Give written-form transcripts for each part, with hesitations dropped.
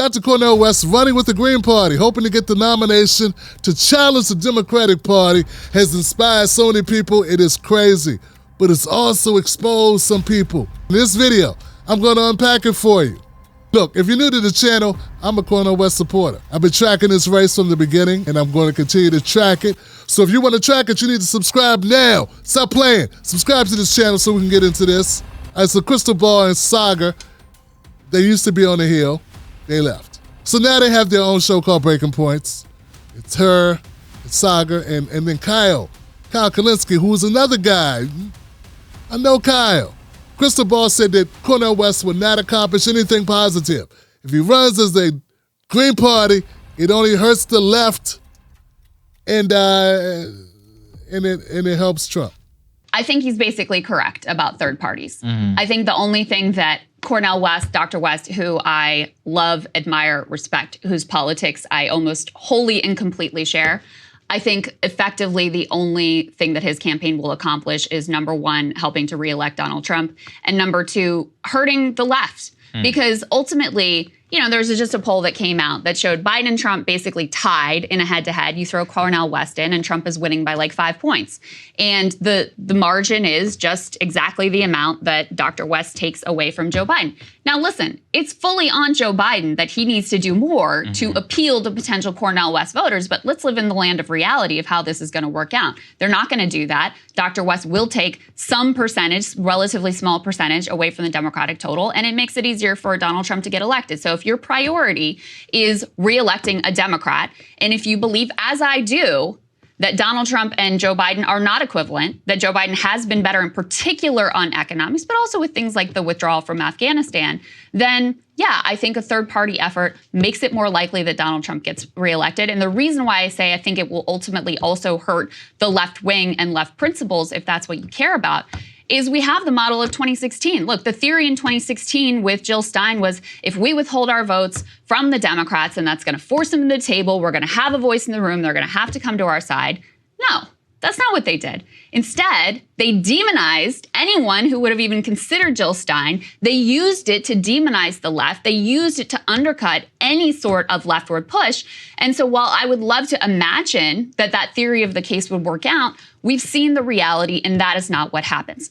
Dr. Cornel West, running with the Green Party, hoping to get the nomination to challenge the Democratic Party, has inspired so many people, it is crazy. But it's also exposed some people. In this video, I'm going to unpack it for you. Look, if you're new to the channel, I'm a Cornel West supporter. I've been tracking this race from the beginning, and I'm going to continue to track it. So if you want to track it, you need to subscribe now. Stop playing. Subscribe to this channel so we can get into this. It's a Crystal Ball and Saga. They used to be on the Hill. They left. So now they have their own show called Breaking Points. It's her, it's Saga, and then Kyle Kalinske, who's another guy. I know Kyle. Crystal Ball said that Cornel West would not accomplish anything positive. If he runs as a Green Party, it only hurts the left, and it helps Trump. I think he's basically correct about third parties. I think the only thing that Cornel West, Dr. West, who I love, admire, respect, whose politics I almost wholly and completely share, I think effectively the only thing that his campaign will accomplish is, number one, helping to reelect Donald Trump, and number two, hurting the left. Because ultimately, you know, there's just a poll that came out that showed Biden and Trump basically tied in a head-to-head. You throw Cornel West in, and Trump is winning by like 5 points. And the margin is just exactly the amount that Dr. West takes away from Joe Biden. Now, listen, it's fully on Joe Biden that he needs to do more to appeal to potential Cornel West voters, but let's live in the land of reality of how this is going to work out. They're not going to do that. Dr. West will take some percentage, relatively small percentage, away from the Democratic total, and it makes it easier for Donald Trump to get elected. So if your priority is reelecting a Democrat, and if you believe, as I do, that Donald Trump and Joe Biden are not equivalent, that Joe Biden has been better in particular on economics, but also with things like the withdrawal from Afghanistan, then yeah, I think a third party effort makes it more likely that Donald Trump gets reelected. And the reason why I say I think it will ultimately also hurt the left wing and left principles, if that's what you care about, is we have the model of 2016. Look, the theory in 2016 with Jill Stein was if we withhold our votes from the Democrats, and that's going to force them to the table, we're going to have a voice in the room, they're going to have to come to our side. No, that's not what they did. Instead, they demonized anyone who would have even considered Jill Stein. They used it to demonize the left. They used it to undercut any sort of leftward push. And so while I would love to imagine that that theory of the case would work out, we've seen the reality, and that is not what happens.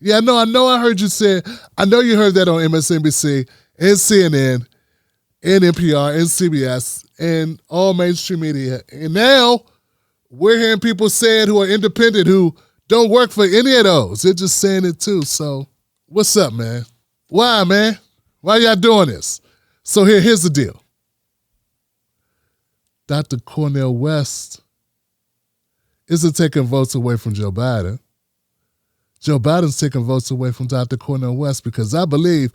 Yeah, I know I heard you say, I know you heard that on MSNBC and CNN and NPR and CBS and all mainstream media. And now we're hearing people say it who are independent, who don't work for any of those. They're just saying it too. So what's up, man? Why, man? Why y'all doing this? So here's the deal. Dr. Cornel West isn't taking votes away from Joe Biden. Joe Biden's taking votes away from Dr. Cornel West, because I believe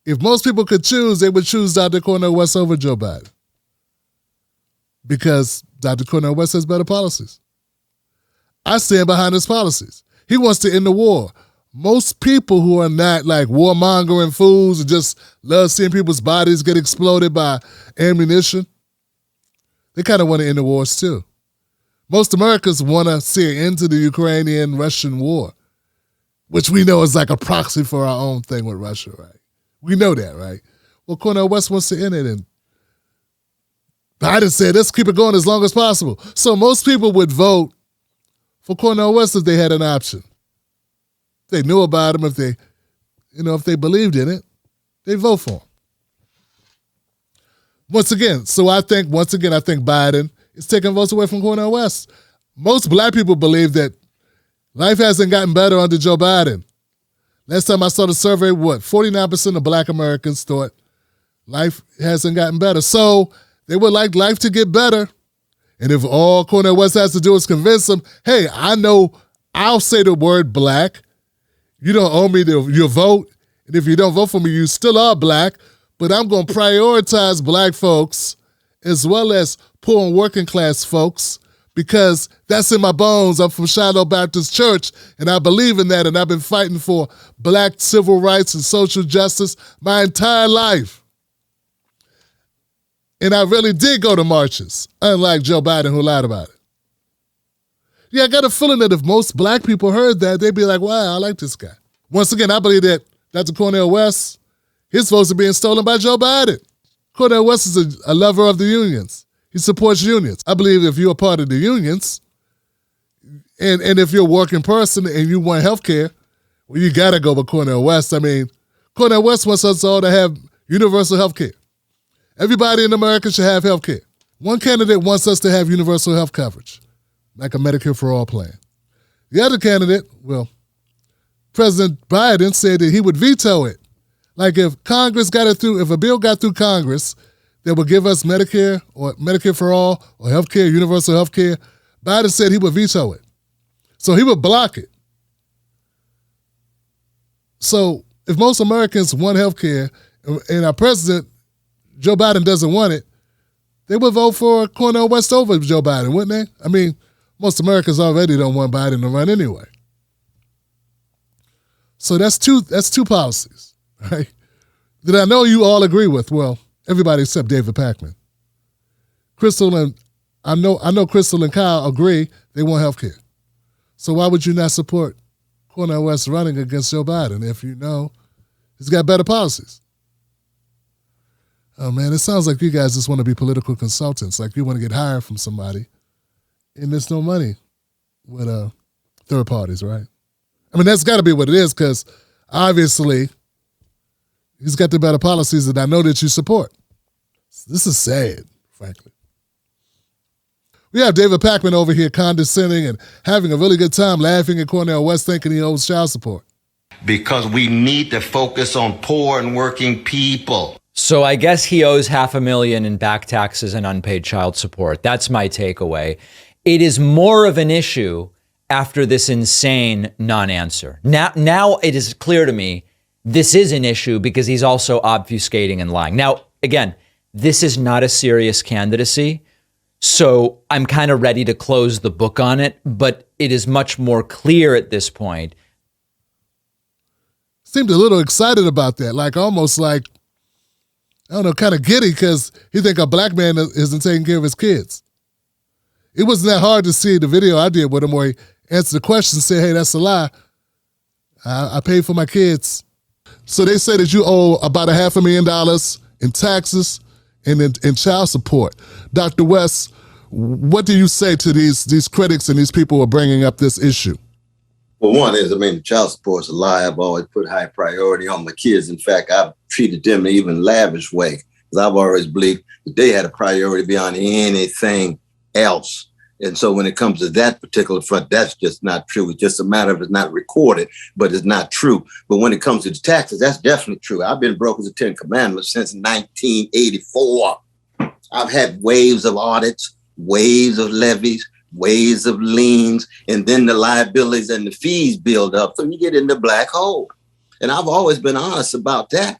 if most people could choose, they would choose Dr. Cornel West over Joe Biden. Because Dr. Cornel West has better policies. I stand behind his policies. He wants to end the war. Most people who are not like warmongering fools and just love seeing people's bodies get exploded by ammunition, they kind of want to end the wars too. Most Americans want to see an end to the Ukrainian-Russian war, which we know is like a proxy for our own thing with Russia, right? We know that, right? Well, Cornel West wants to end it, and Biden said, let's keep it going as long as possible. So most people would vote for Cornel West if they had an option. They knew about him, if they believed in it, they vote for him. Once again, I think Biden is taking votes away from Cornel West. Most black people believe that life hasn't gotten better under Joe Biden. Last time I saw the survey, 49% of black Americans thought life hasn't gotten better. So they would like life to get better. And if all Cornel West has to do is convince them, hey, I know I'll say the word black. You don't owe me your vote. And if you don't vote for me, you still are black. But I'm going to prioritize black folks as well as poor and working class folks, because that's in my bones. I'm from Shiloh Baptist Church, and I believe in that, and I've been fighting for black civil rights and social justice my entire life. And I really did go to marches, unlike Joe Biden, who lied about it. Yeah, I got a feeling that if most black people heard that, they'd be like, wow, I like this guy. Once again, I believe that Dr. Cornel West, his votes are being stolen by Joe Biden. Cornel West is a lover of the unions. He supports unions. I believe if you're a part of the unions, and if you're a working person and you want health care, well, you got to go with Cornel West. I mean, Cornel West wants us all to have universal health care. Everybody in America should have health care. One candidate wants us to have universal health coverage, like a Medicare for All plan. The other candidate, well, President Biden said that he would veto it. Like if Congress got it through, if a bill got through Congress that would give us Medicare or Medicare for All or health care, universal health care, Biden said he would veto it. So he would block it. So if most Americans want health care and our president, Joe Biden, doesn't want it, they would vote for Cornel West over Joe Biden, wouldn't they? I mean, most Americans already don't want Biden to run anyway. So that's two policies, right? That I know you all agree with. Well, everybody except David Pakman. Crystal and I know Crystal and Kyle agree they want health care. So why would you not support Cornel West running against Joe Biden if you know he's got better policies? Oh man, it sounds like you guys just want to be political consultants, like you want to get hired from somebody, and there's no money with third parties, right? I mean, that's got to be what it is, because obviously he's got the better policies that I know that you support. This is sad, frankly. We have David Pakman over here condescending and having a really good time laughing at Cornel West thinking he owes child support. Because we need to focus on poor and working people. So I guess he owes $500,000 in back taxes and unpaid child support. That's my takeaway. It is more of an issue after this insane non-answer. Now it is clear to me this is an issue because he's also obfuscating and lying. Now, again, this is not a serious candidacy, so I'm kind of ready to close the book on it, but it is much more clear at this point. Seemed a little excited about that, like almost like, I don't know, kind of giddy because he think a black man isn't taking care of his kids. It wasn't that hard to see the video I did with him where he answered the question and said, hey, that's a lie. I paid for my kids. So they say that you owe about $500,000 in taxes and in child support. Dr. West, what do you say to these critics and these people who are bringing up this issue? Well, one is, the child support's a lie. I've always put high priority on my kids. In fact, I've treated them in an even lavish way, because I've always believed that they had a priority beyond anything else. And so when it comes to that particular front, that's just not true. It's just a matter of it's not recorded, but it's not true. But when it comes to the taxes, that's definitely true. I've been broke as the Ten Commandments since 1984. I've had waves of audits, waves of levies, waves of liens, and then the liabilities and the fees build up. So you get in the black hole. And I've always been honest about that.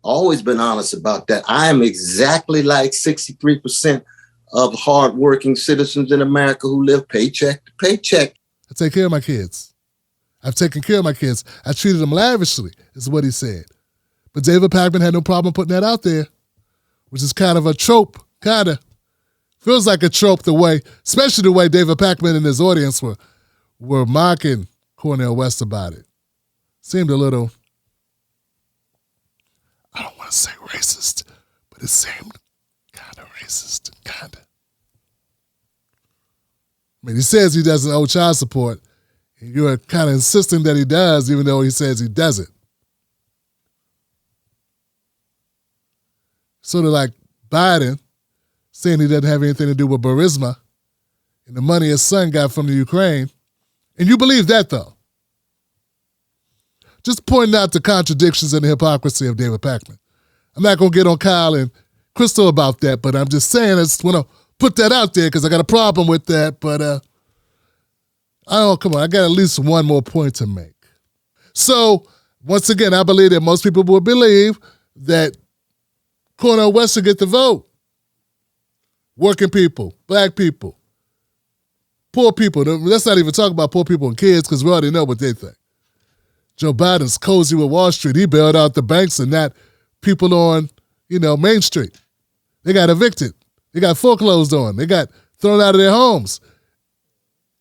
Always been honest about that. I am exactly like 63% of hardworking citizens in America who live paycheck to paycheck. I take care of my kids. I've taken care of my kids. I treated them lavishly, is what he said. But David Pakman had no problem putting that out there, which is kind of a trope, kind of. Feels like a trope the way, especially the way David Pakman and his audience were mocking Cornel West about it. Seemed a little, I don't want to say racist, but it seemed kind of racist, kind of. I mean, he says he doesn't owe child support, and you're kind of insisting that he does, even though he says he doesn't. Sort of like Biden saying he doesn't have anything to do with Burisma and the money his son got from the Ukraine. And you believe that, though. Just pointing out the contradictions and the hypocrisy of David Pakman. I'm not going to get on Kyle and Crystal about that, but I'm just saying I just want to put that out there because I got a problem with that. But, come on, I got at least one more point to make. So, once again, I believe that most people will believe that Cornel West should get the vote. Working people, black people, poor people. Let's not even talk about poor people and kids because we already know what they think. Joe Biden's cozy with Wall Street. He bailed out the banks and not people on, Main Street. They got evicted. They got foreclosed on. They got thrown out of their homes.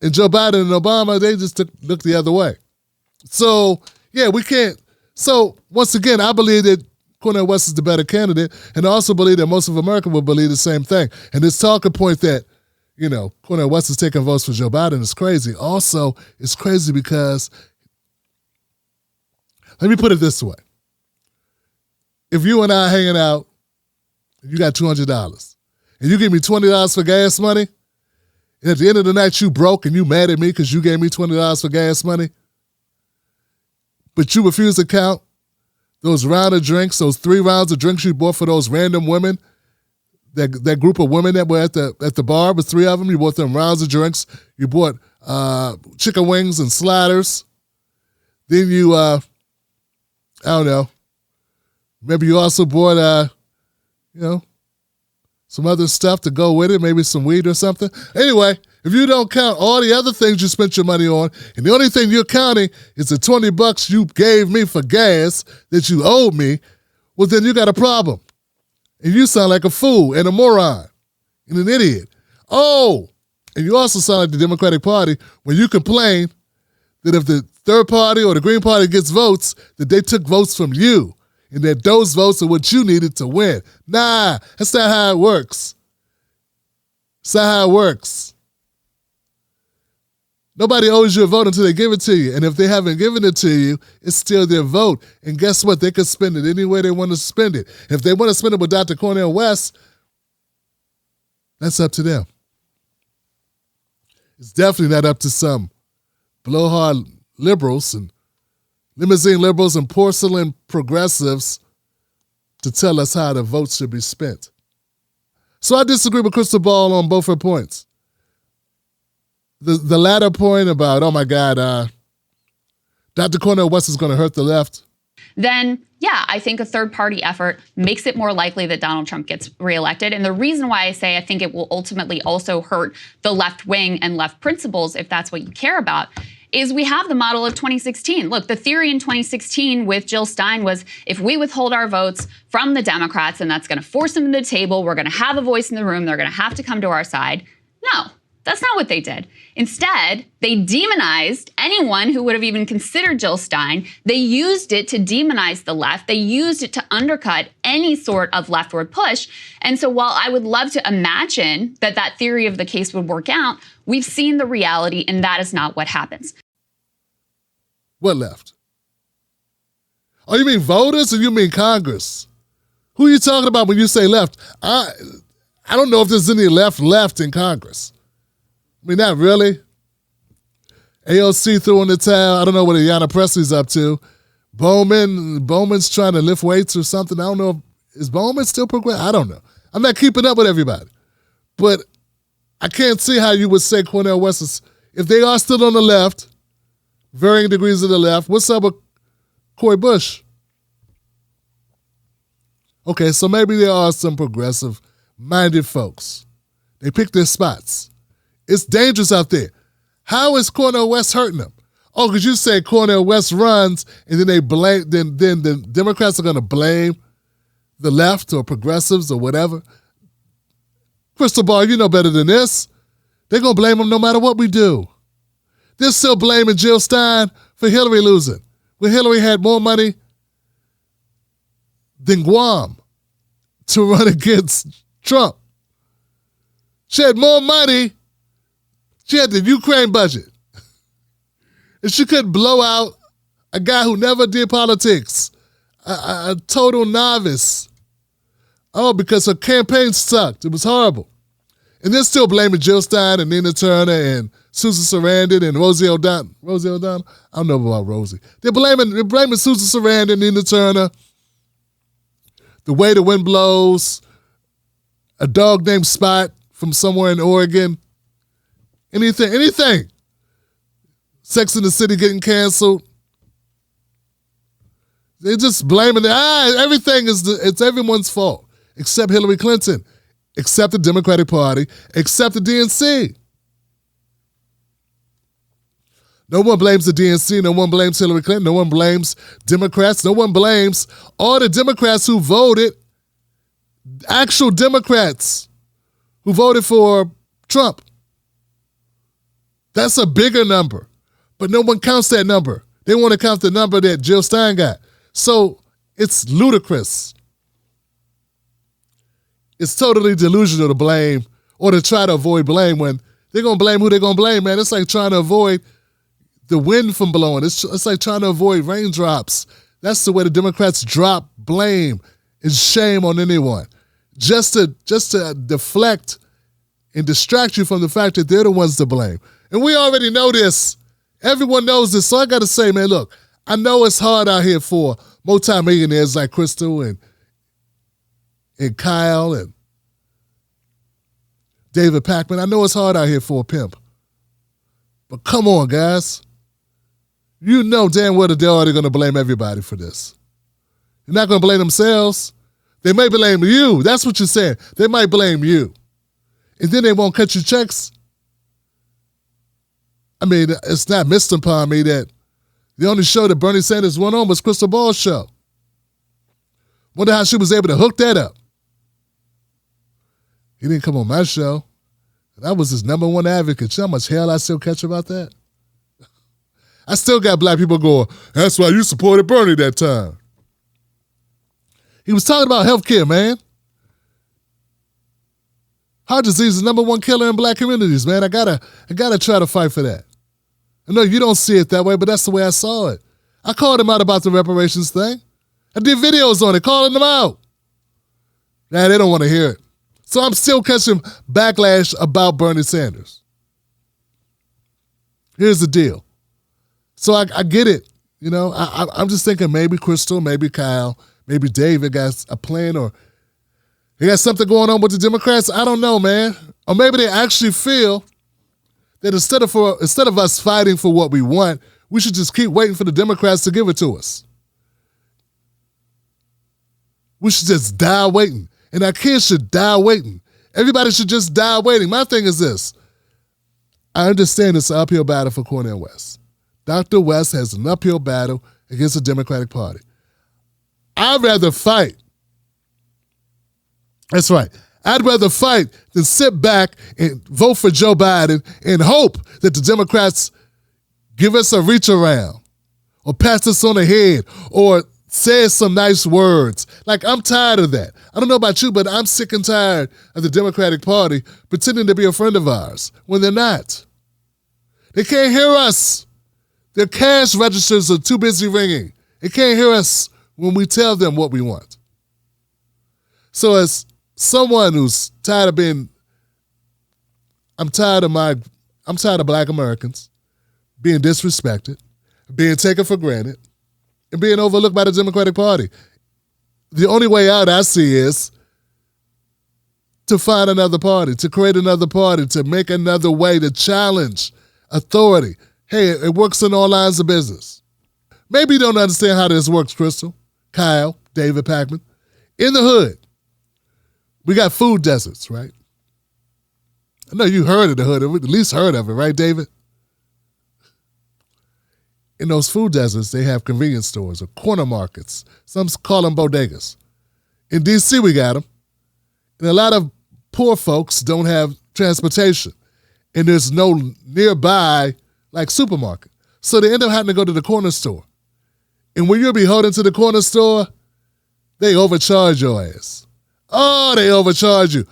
And Joe Biden and Obama, they just looked the other way. So, yeah, we can't. So, once again, I believe that Cornel West is the better candidate, and I also believe that most of America will believe the same thing. And this talking point that, Cornel West is taking votes for Joe Biden is crazy. Also, it's crazy because, let me put it this way. If you and I are hanging out, you got $200, and you give me $20 for gas money, and at the end of the night you broke and you mad at me because you gave me $20 for gas money, but you refuse to count those round of drinks, those 3 rounds of drinks you bought for those random women, that group of women that were at the bar, with 3 of them, you bought them rounds of drinks, you bought chicken wings and sliders, then you, I don't know, maybe you also bought, some other stuff to go with it, maybe some weed or something. Anyway, if you don't count all the other things you spent your money on, and the only thing you're counting is the $20 you gave me for gas that you owed me, well, then you got a problem. And you sound like a fool and a moron and an idiot. Oh, and you also sound like the Democratic Party when you complain that if the third party or the Green Party gets votes, that they took votes from you and that those votes are what you needed to win. Nah, that's not how it works. That's not how it works. Nobody owes you a vote until they give it to you. And if they haven't given it to you, it's still their vote. And guess what? They can spend it any way they want to spend it. If they want to spend it with Dr. Cornel West, that's up to them. It's definitely not up to some blowhard liberals and limousine liberals and porcelain progressives to tell us how the votes should be spent. So I disagree with Crystal Ball on both her points. The latter point about, oh my God, Dr. Cornel West is going to hurt the left. Then, yeah, I think a third-party effort makes it more likely that Donald Trump gets reelected. And the reason why I say I think it will ultimately also hurt the left wing and left principles, if that's what you care about, is we have the model of 2016. Look, the theory in 2016 with Jill Stein was if we withhold our votes from the Democrats, and that's going to force them to the table, we're going to have a voice in the room, they're going to have to come to our side. No, that's not what they did. Instead, they demonized anyone who would have even considered Jill Stein. They used it to demonize the left. They used it to undercut any sort of leftward push. And so while I would love to imagine that that theory of the case would work out, we've seen the reality, and that is not what happens. What left? Oh, you mean voters or you mean Congress? Who are you talking about when you say left? I don't know if there's any left in Congress. I mean, not really. AOC threw in the towel. I don't know what Ayanna Presley's up to. Bowman's trying to lift weights or something. I don't know. Is Bowman still progressing? I don't know. I'm not keeping up with everybody. But I can't see how you would say Cornel West is, if they are still on the left, varying degrees of the left, what's up with Cory Bush? Okay, so maybe there are some progressive-minded folks. They pick their spots. It's dangerous out there. How is Cornel West hurting them? Oh, because you say Cornel West runs, and then they blame. Then the Democrats are going to blame the left or progressives or whatever. Crystal Ball, you know better than this. They're going to blame them no matter what we do. They're still blaming Jill Stein for Hillary losing, when Hillary had more money than Guam to run against Trump. She had more money. She had the Ukraine budget. And she couldn't blow out a guy who never did politics, a total novice. Oh, because her campaign sucked. It was horrible. And they're still blaming Jill Stein and Nina Turner and Susan Sarandon and Rosie O'Donnell. Rosie O'Donnell? I don't know about Rosie. They're blaming Susan Sarandon, Nina Turner, the way the wind blows, a dog named Spot from somewhere in Oregon. Anything. Sex in the City getting canceled. They're just blaming everything it's everyone's fault, except Hillary Clinton, except the Democratic Party, except the DNC. No one blames the DNC, no one blames Hillary Clinton, no one blames Democrats, no one blames all the Democrats who voted, actual Democrats who voted for Trump. That's a bigger number, but no one counts that number. They want to count the number that Jill Stein got. So It's ludicrous. It's totally delusional to blame or to try to avoid blame when they're going to blame who they're going to blame, man. It's like trying to avoid the wind from blowing. It's like trying to avoid raindrops. That's the way the Democrats drop blame and shame on anyone. Just to deflect and distract you from the fact that they're the ones to blame. And we already know this. Everyone knows this. So I got to say, man, look, I know it's hard out here for multimillionaires like Crystal and Kyle and David Pakman. I know it's hard out here for a pimp. But come on, guys. You know damn well that they're already going to blame everybody for this. They're not going to blame themselves. They may blame you. That's what you're saying. They might blame you. And then they won't cut your checks. I mean, it's not missed upon me that the only show that Bernie Sanders went on was Crystal Ball's show. Wonder how she was able to hook that up. He didn't come on my show. And I was his number one advocate. You know how much hell I still catch about that? I still got black people going, that's why you supported Bernie that time. He was talking about healthcare, man. Heart disease is the number one killer in black communities, man. I gotta try to fight for that. I know you don't see it that way, but that's the way I saw it. I called him out about the reparations thing. I did videos on it, calling them out. Nah, they don't want to hear it. So I'm still catching backlash about Bernie Sanders. Here's the deal. So I get it. You know, I'm just thinking maybe Crystal, maybe Kyle, maybe David got a plan or they got something going on with the Democrats. I don't know, man. Or maybe they actually feel that instead of us fighting for what we want, we should just keep waiting for the Democrats to give it to us. We should just die waiting. And our kids should die waiting. Everybody should just die waiting. My thing is this. I understand it's an uphill battle for Cornel West. Dr. West has an uphill battle against the Democratic Party. I'd rather fight. That's right. I'd rather fight than sit back and vote for Joe Biden and hope that the Democrats give us a reach around or pat us on the head or say some nice words. Like, I'm tired of that. I don't know about you, but I'm sick and tired of the Democratic Party pretending to be a friend of ours when they're not. They can't hear us. Their cash registers are too busy ringing. They can't hear us when we tell them what we want. So as someone who's tired of I'm tired of black Americans being disrespected, being taken for granted, and being overlooked by the Democratic Party. The only way out I see is to find another party, to create another party, to make another way to challenge authority. Hey, it works in all lines of business. Maybe you don't understand how this works, Crystal, Kyle, David Pakman. In the hood, we got food deserts, right? I know you heard of the hood, at least heard of it, right, David? In those food deserts, they have convenience stores or corner markets. Some call them bodegas. In D.C., we got them. And a lot of poor folks don't have transportation. And there's no nearby, like, supermarket. So they end up having to go to the corner store. And when you're beholden to the corner store, they overcharge your ass. Oh, they overcharge you.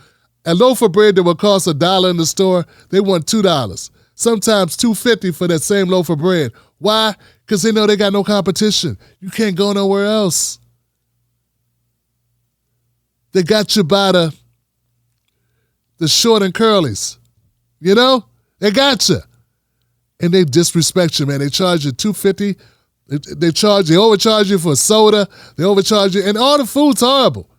A loaf of bread that would cost $1 in the store, they want $2. Sometimes $2.50 for that same loaf of bread. Why? Because they know they got no competition. You can't go nowhere else. They got you by the short and curlies. You know? They got you. And they disrespect you, man. They charge you $2.50. They overcharge you for soda. They overcharge you. And all the food's horrible.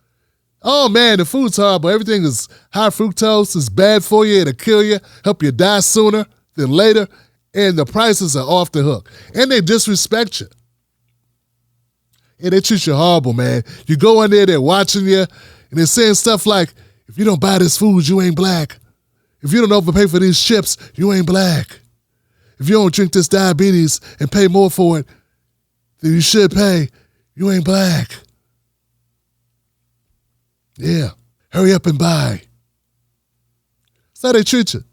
Oh, man, the food's horrible. Everything is high fructose. It's bad for you. It'll kill you. Help you die sooner than later. And the prices are off the hook. And they disrespect you. And they treat you horrible, man. You go in there, they're watching you, and they're saying stuff like, if you don't buy this food, you ain't black. If you don't overpay for these chips, you ain't black. If you don't drink this diabetes and pay more for it than you should pay, you ain't black. Yeah, hurry up and buy. That's how they treat you.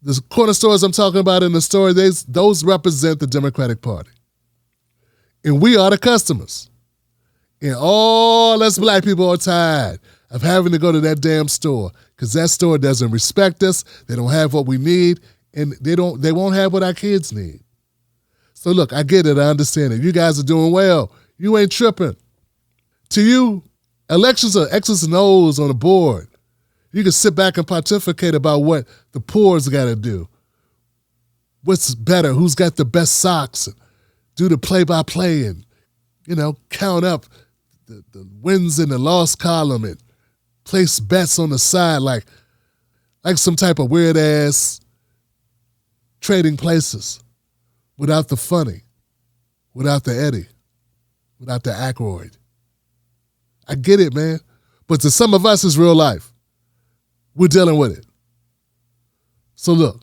The corner stores I'm talking about in the story, those represent the Democratic Party. And we are the customers. And all us black people are tired of having to go to that damn store because that store doesn't respect us. They don't have what we need, and they won't have what our kids need. So look, I get it. I understand it. You guys are doing well. You ain't tripping. To you, elections are X's and O's on the board. You can sit back and pontificate about what the poor's got to do. What's better? Who's got the best socks? And do the play-by-play and, count up the wins in the loss column and place bets on the side like some type of weird-ass trading places without the funny, without the Eddie, without the Aykroyd. I get it, man. But to some of us, it's real life. We're dealing with it. So look,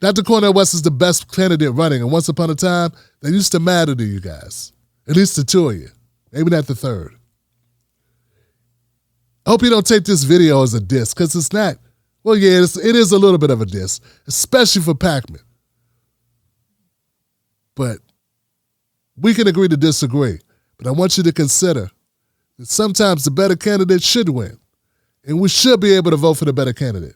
Dr. Cornel West is the best candidate running, and once upon a time, that used to matter to you guys. At least the two of you. Maybe not the third. I hope you don't take this video as a diss, because it's not. Well, yeah, it is a little bit of a diss, especially for Pac-Man. But we can agree to disagree. But I want you to consider that sometimes the better candidate should win. And we should be able to vote for the better candidate.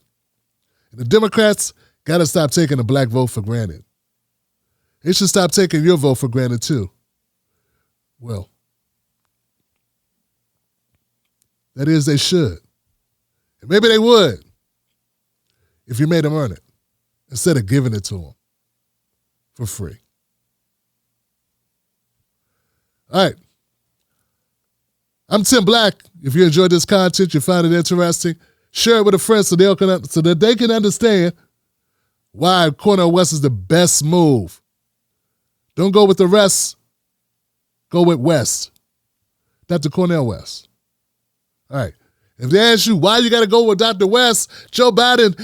And the Democrats got to stop taking the black vote for granted. They should stop taking your vote for granted too. Well, that is, they should. And maybe they would if you made them earn it instead of giving it to them for free. All right. I'm Tim Black. If you enjoyed this content, you find it interesting, share it with a friend so that they can understand why Cornel West is the best move. Don't go with the rest. Go with West. Dr. Cornel West. All right. If they ask you why you got to go with Dr. West, Joe Biden,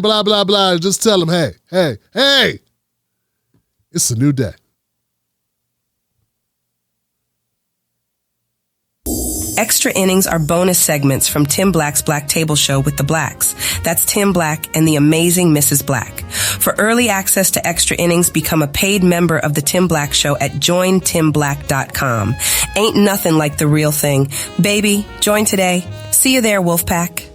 blah, blah, blah, just tell them, hey, it's a new day. Extra Innings are bonus segments from Tim Black's Black Table Show with the Blacks. That's Tim Black and the amazing Mrs. Black. For early access to Extra Innings, become a paid member of the Tim Black Show at jointimblack.com. Ain't nothing like the real thing. Baby, join today. See you there, Wolfpack.